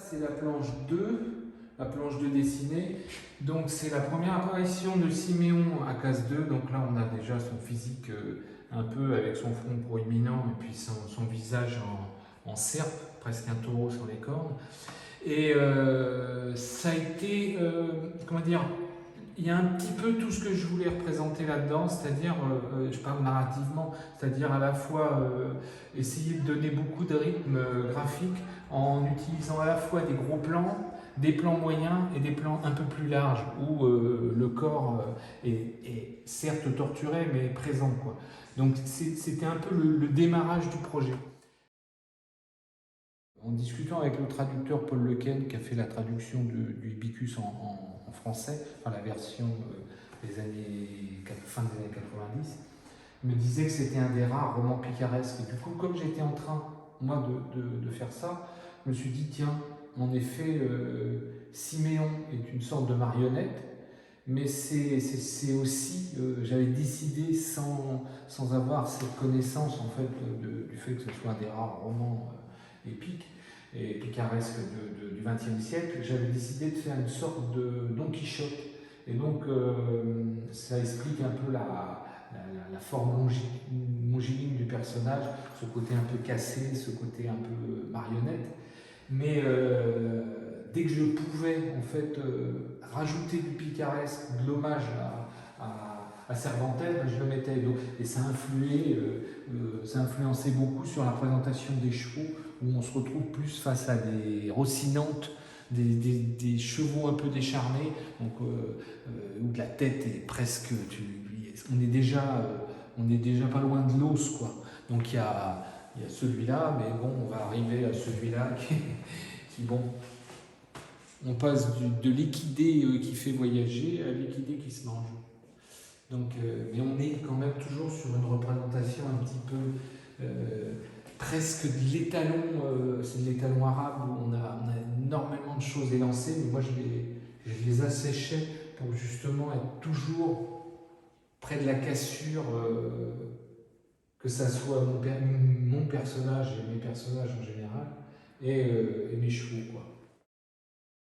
c'est la planche 2, la planche 2 dessinée. Donc c'est la première apparition de Siméon à case 2. Donc là on a déjà son physique un peu avec son front proéminent et puis son visage en serpe, presque un taureau sans les cornes. Et ça a été, comment dire, il y a un petit peu tout ce que je voulais représenter là-dedans, c'est-à-dire, je parle narrativement, c'est-à-dire à la fois essayer de donner beaucoup de rythme graphique en utilisant à la fois des gros plans, des plans moyens et des plans un peu plus larges où le corps est certes torturé mais présent, quoi. Donc c'était un peu le démarrage du projet. En discutant avec le traducteur Paul Lequen, qui a fait la traduction du Hibicus en français, enfin la version fin des années 90, il me disait que c'était un des rares romans picaresques. Et du coup, comme j'étais en train, moi, de faire ça, je me suis dit, tiens, en effet, Siméon est une sorte de marionnette, mais c'est aussi, j'avais décidé sans avoir cette connaissance en fait du fait que ce soit un des rares romans épiques et picaresques du XXe siècle, j'avais décidé de faire une sorte de Don Quichotte. Et donc ça explique un peu la forme longiligne du personnage, ce côté un peu cassé, ce côté un peu marionnette. Mais dès que je pouvais en fait rajouter du picaresque, de l'hommage à Cervantes, je le mettais. Et ça a influencé beaucoup sur la présentation des chevaux, où on se retrouve plus face à des Rocinantes, des chevaux un peu décharnés, donc, où la tête est presque... on est déjà pas loin de l'os, quoi. Donc il y a celui-là, mais bon, on va arriver à celui-là qui bon, on passe de l'équidé qui fait voyager à l'équidé qui se mange. Donc, mais on est quand même toujours sur une représentation un petit peu presque de l'étalon, c'est de l'étalon arabe où on a énormément de choses élancées, mais moi je les asséchais pour justement être toujours près de la cassure, que ça soit mon personnage et mes personnages en général, et mes chevaux, quoi.